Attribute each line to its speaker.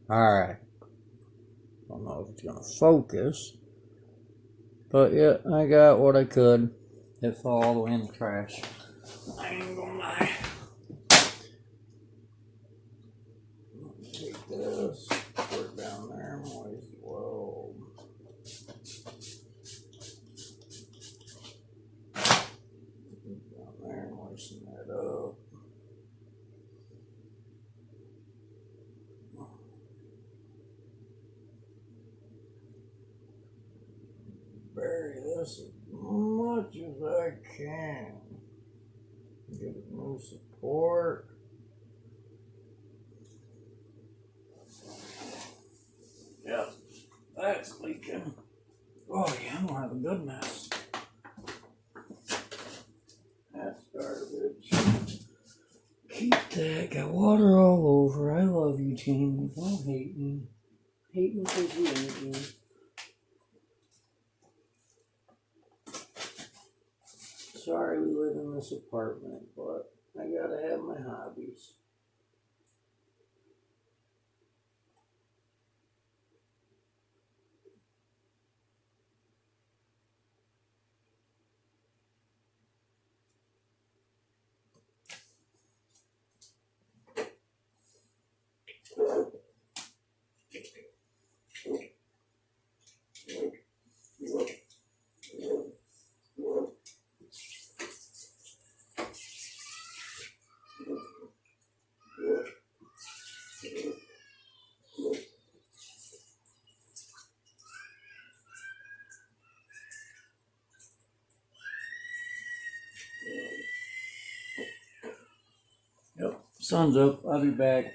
Speaker 1: Alright. Don't know if it's gonna focus. But yeah, I got what I could. It fell all the way in the trash. I ain't gonna lie. Take this, put it down there, moist. Whoa. Down there, moisten that up. Bury this as much as I can. Give it no support. Yep, that's leaking. Oh yeah, I'm gonna have a good mess. That's garbage. Keep that. Got water all over. I love you, Jamie. Don't hate me. Hate me because you hate me. Sorry we live in this apartment, but I gotta have my hobbies. Yep, sun's up. I'll be back.